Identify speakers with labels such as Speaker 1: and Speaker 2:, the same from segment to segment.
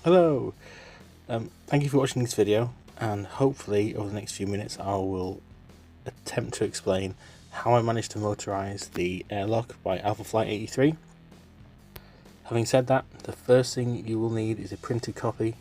Speaker 1: Hello, thank you for watching this video, and hopefully over the next few minutes I will attempt to explain how I managed to motorize the Airlock by Alpha Flight 83. Having said that, the first thing you will need is a printed copy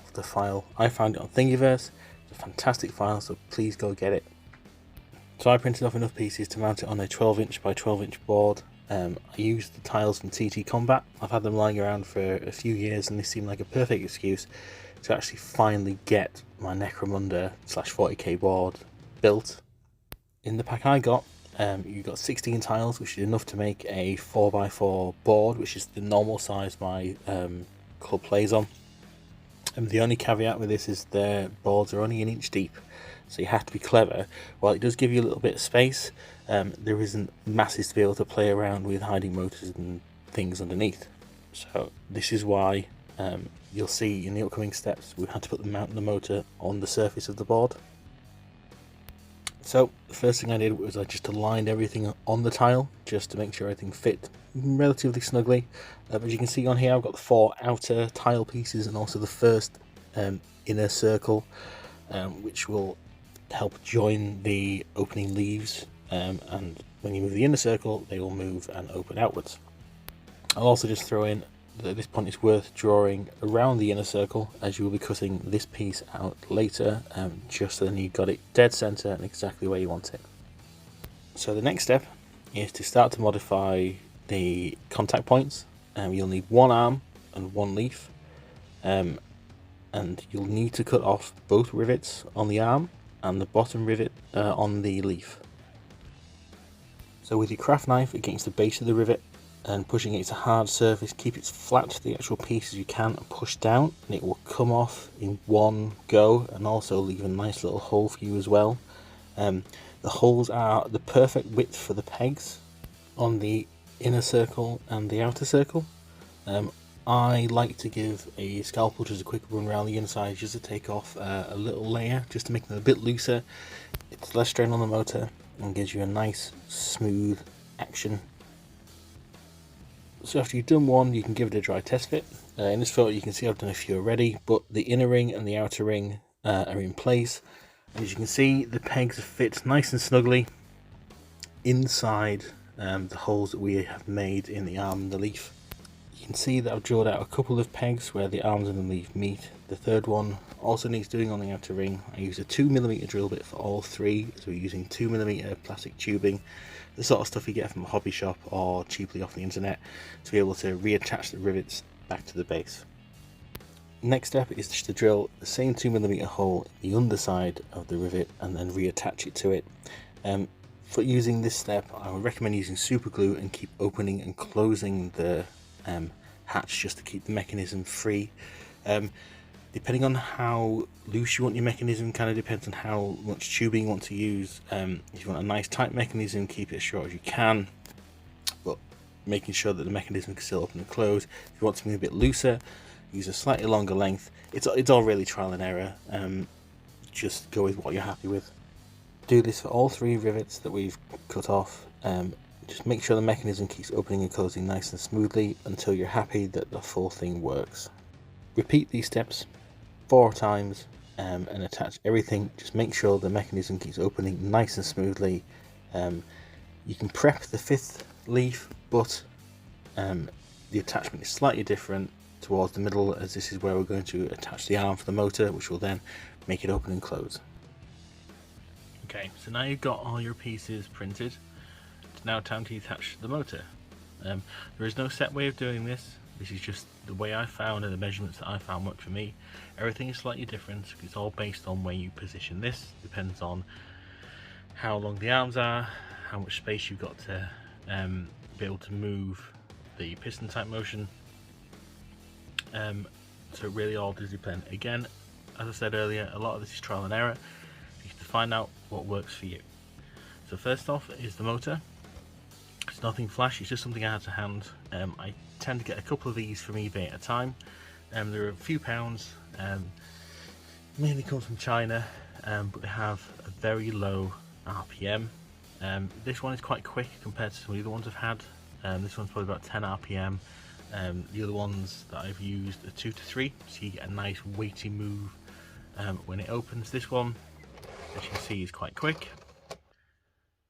Speaker 1: of the file. I found it on Thingiverse. It's a fantastic file, so please go get it. So I printed off enough pieces to mount it on a 12" by 12" board. I used the tiles from TT Combat. I've had them lying around for a few years and this seemed like a perfect excuse to actually finally get my Necromunda / 40k board built. In the pack I got, you got 16 tiles, which is enough to make a 4x4 board, which is the normal size my club plays on. And the only caveat with this is their boards are only an inch deep, so you have to be clever. While it does give you a little bit of space, there isn't masses to be able to play around with hiding motors and things underneath. So this is why you'll see in the upcoming steps we had to put the motor on the surface of the board. So the first thing I did was I just aligned everything on the tile just to make sure everything fit relatively snugly. As you can see on here, I've got the 4 outer tile pieces and also the first inner circle, which will help join the opening leaves, and when you move the inner circle they will move and open outwards. I'll also just throw in that at this point it's worth drawing around the inner circle, as you will be cutting this piece out later, just so then you've got it dead center and exactly where you want it. So the next step is to start to modify the contact points. You'll need 1 arm and 1 leaf, and you'll need to cut off both rivets on the arm and the bottom rivet on the leaf. So with your craft knife against the base of the rivet and pushing it to a hard surface, keep it flat to the actual piece as you can and push down, and it will come off in one go and also leave a nice little hole for you as well. The holes are the perfect width for the pegs on the inner circle and the outer circle. I like to give a scalpel just a quick run around the inside just to take off a little layer, just to make them a bit looser. It's less strain on the motor and gives you a nice smooth action. So after you've done one, you can give it a dry test fit. In this photo you can see I've done a few already, but the inner ring and the outer ring are in place. As you can see, the pegs fit nice and snugly inside the holes that we have made in the arm and the leaf. You can see that I've drilled out a couple of pegs where the arms and the leaf meet. The third one also needs doing on the outer ring. I used a 2mm drill bit for all 3, so we're using 2mm plastic tubing, the sort of stuff you get from a hobby shop or cheaply off the internet, to be able to reattach the rivets back to the base. Next step is just to drill the same 2mm hole in the underside of the rivet and then reattach it to it. For using this step, I would recommend using super glue and keep opening and closing the hatch just to keep the mechanism free. Depending on how loose you want your mechanism, kind of depends on how much tubing you want to use. If you want a nice tight mechanism, keep it as short as you can, but making sure that the mechanism can still open and close. If you want something a bit looser, use a slightly longer length. It's all really trial and error. Just go with what you're happy with. Do this for all 3 rivets that we've cut off. Just make sure the mechanism keeps opening and closing nice and smoothly until you're happy that the full thing works. Repeat these steps 4 times and attach everything. Just make sure the mechanism keeps opening nice and smoothly. You can prep the 5th leaf, but the attachment is slightly different towards the middle, as this is where we're going to attach the arm for the motor, which will then make it open and close. Okay, so now you've got all your pieces printed, it's now time to attach the motor. There is no set way of doing this. This is just the way I found and the measurements that I found work for me. Everything is slightly different. It's all based on where you position this. Depends on how long the arms are, how much space you've got to be able to move the piston type motion. So it really all does depend. Again, as I said earlier, a lot of this is trial and error. You have to find out what works for you. So first off is the motor. It's nothing flashy, it's just something I had to hand. I tend to get a couple of these from eBay at a time. They're a few pounds, mainly come from China, but they have a very low RPM. This one is quite quick compared to some of the other ones I've had. This one's probably about 10 RPM, The other ones that I've used are 2 to 3, so you get a nice weighty move when it opens. This one, as you can see, is quite quick.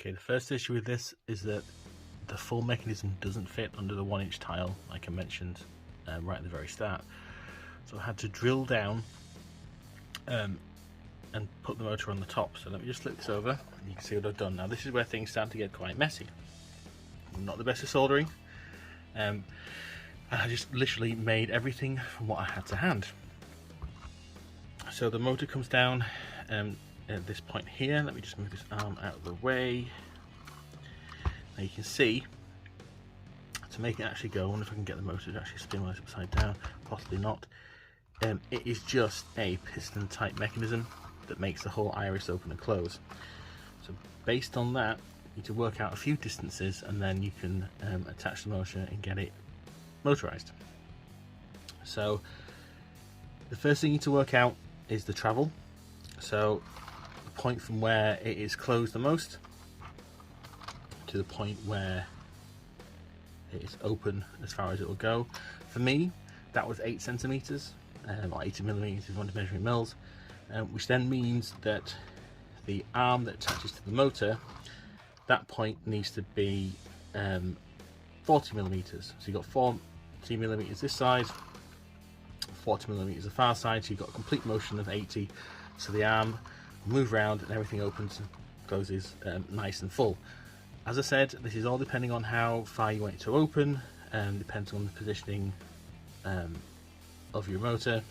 Speaker 1: Okay, the first issue with this is that the full mechanism doesn't fit under the 1-inch tile, like I mentioned right at the very start. So I had to drill down and put the motor on the top. So let me just flip this over and you can see what I've done. Now this is where things start to get quite messy. I'm not the best at soldering. I just literally made everything from what I had to hand. So the motor comes down at this point here. Let me just move this arm out of the way. Now you can see, to make it actually go, I wonder if I can get the motor to actually spin when it's upside down, possibly not. It is just a piston type mechanism that makes the whole iris open and close. So based on that, you need to work out a few distances and then you can attach the motor and get it motorized. So the first thing you need to work out is the travel. So the point from where it is closed the most to the point where it is open as far as it will go. For me, that was 8 centimeters, or 80 millimeters if you want to measure in mils, which then means that the arm that attaches to the motor, that point needs to be 40 millimeters. So you've got 40 millimeters this side, 40 millimeters the far side, so you've got a complete motion of 80. So the arm will move around and everything opens and closes nice and full. As I said, this is all depending on how far you want it to open, depends on the positioning of your motor.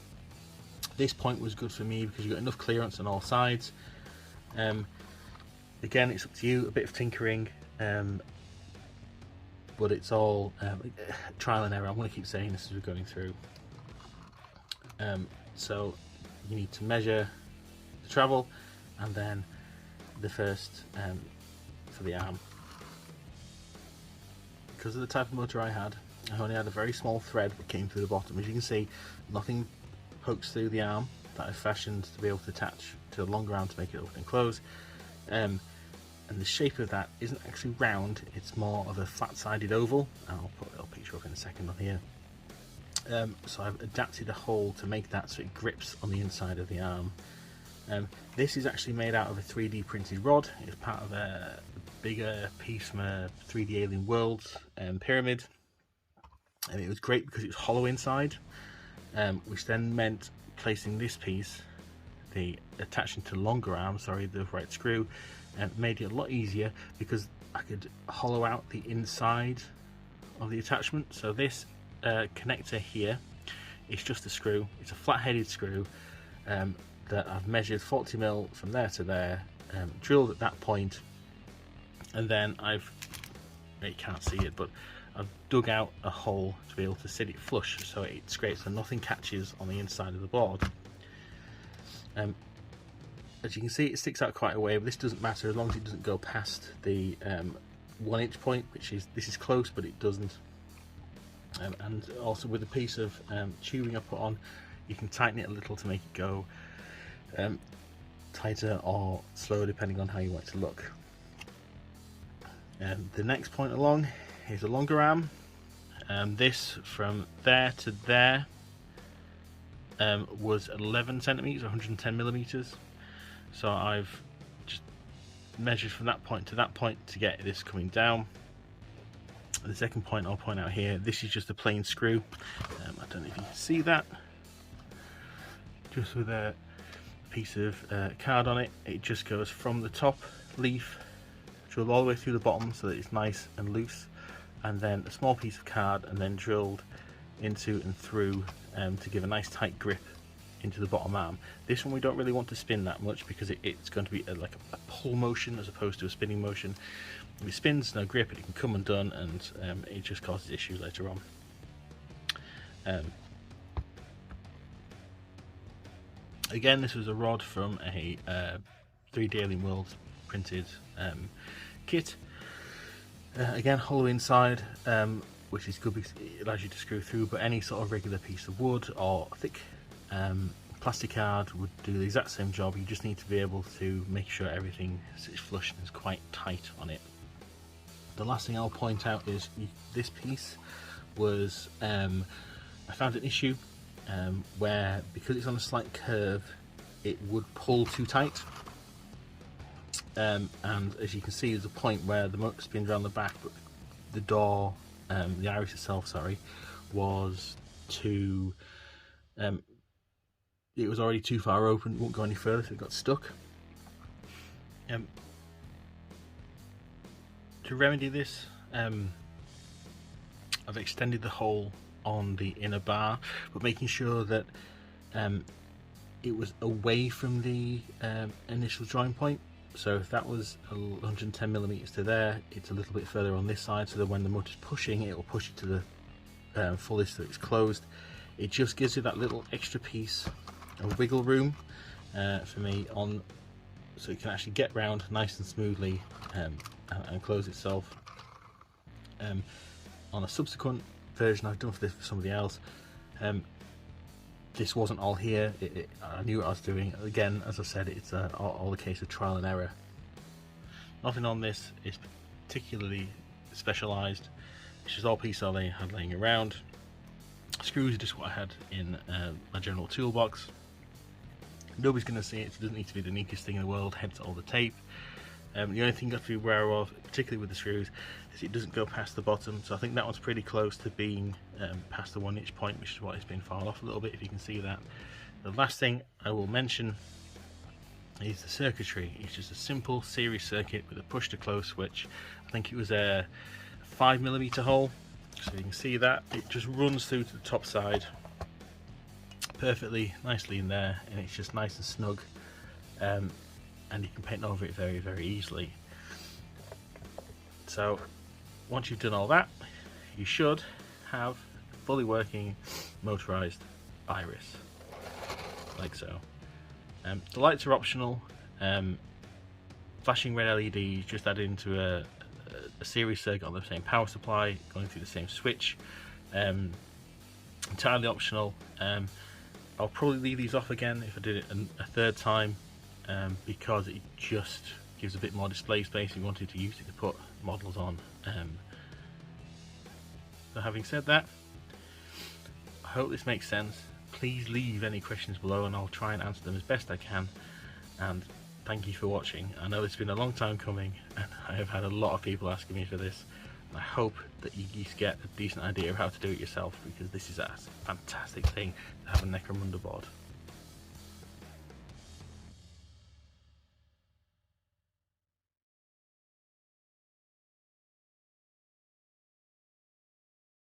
Speaker 1: This point was good for me because you've got enough clearance on all sides. Again, it's up to you, a bit of tinkering, but it's all trial and error. I'm going to keep saying this as we're going through. So you need to measure the travel and then the first for the arm. Because of the type of motor I had, I only had a very small thread that came through the bottom. As you can see, nothing pokes through the arm that I've fashioned to be able to attach to a longer arm to make it open and close. And the shape of that isn't actually round, it's more of a flat-sided oval. I'll put a little picture up in a second on here. So I've adapted a hole to make that so it grips on the inside of the arm. This is actually made out of a 3D printed rod. It's part of a bigger piece from a 3D Alien Worlds pyramid, and it was great because it was hollow inside, which then meant placing this piece, the attaching to longer arm, the right screw, made it a lot easier because I could hollow out the inside of the attachment. So this connector here is just a screw. It's a flat-headed screw that I've measured 40 mil from there to there, drilled at that point, and then you can't see it, but I've dug out a hole to be able to sit it flush so it scrapes and nothing catches on the inside of the board. As you can see, it sticks out quite a way, but this doesn't matter as long as it doesn't go past the 1-inch point, this is close but it doesn't. And also with a piece of tubing I put on, you can tighten it a little to make it go tighter or slower depending on how you want it to look. The next point along is a longer arm. This from there to there was 11 centimeters, 110 millimeters. So I've just measured from that point to that point to get this coming down. The second point I'll point out here, this is just a plain screw. I don't know if you can see that. Just with a piece of card on it. It just goes from the top leaf, drilled all the way through the bottom so that it's nice and loose, and then a small piece of card and then drilled into and through to give a nice tight grip into the bottom arm. This one we don't really want to spin that much because it's going to be like a pull motion as opposed to a spinning motion. If it spins, no grip, it can come undone and it just causes issues later on. Again, this was a rod from a 3D Alien Worlds printed kit. Again, hollow inside, which is good because it allows you to screw through, but any sort of regular piece of wood or thick plastic card would do the exact same job. You just need to be able to make sure everything sits flush and is quite tight on it. The last thing I'll point out is this piece was I found an issue where, because it's on a slight curve, it would pull too tight, and as you can see, there's a point where the motor spins around the back, but the door, the iris itself, sorry, was too it was already too far open, it wouldn't go any further, so it got stuck. To remedy this, I've extended the hole on the inner bar, but making sure that it was away from the initial join point. So if that was 110mm to there, it's a little bit further on this side, so that when the motor's pushing, it will push it to the fullest that it's closed. It just gives you that little extra piece of wiggle room for me on, so it can actually get round nice and smoothly and close itself. On a subsequent version I've done for this for somebody else, this wasn't all here. I knew what I was doing. Again, as I said, it's all a case of trial and error. Nothing on this is particularly specialised. It's just all pieces I had laying around. Screws are just what I had in my general toolbox. Nobody's going to see it, so it doesn't need to be the neatest thing in the world, hence all the tape. The only thing you have to be aware of, particularly with the screws, is it doesn't go past the bottom, so I think that one's pretty close to being past the 1 inch point, which is why it's been filed off a little bit, if you can see that. The last thing I will mention is the circuitry. It's just a simple series circuit with a push to close switch. I think it was a 5mm hole, so you can see that it just runs through to the top side perfectly nicely in there, and it's just nice and snug, and you can paint over it very, very easily. So once you've done all that, you should have a fully working motorized iris, like so. The lights are optional. Flashing red LEDs just added into a series circuit on the same power supply, going through the same switch. Entirely optional. I'll probably leave these off again if I did it a third time, because it just gives a bit more display space if you wanted to use it to put models on. So having said that, I hope this makes sense. Please leave any questions below and I'll try and answer them as best I can, and thank you for watching. I know it's been a long time coming and I have had a lot of people asking me for this, and I hope that you get a decent idea of how to do it yourself, because this is a fantastic thing to have a Necromunda board.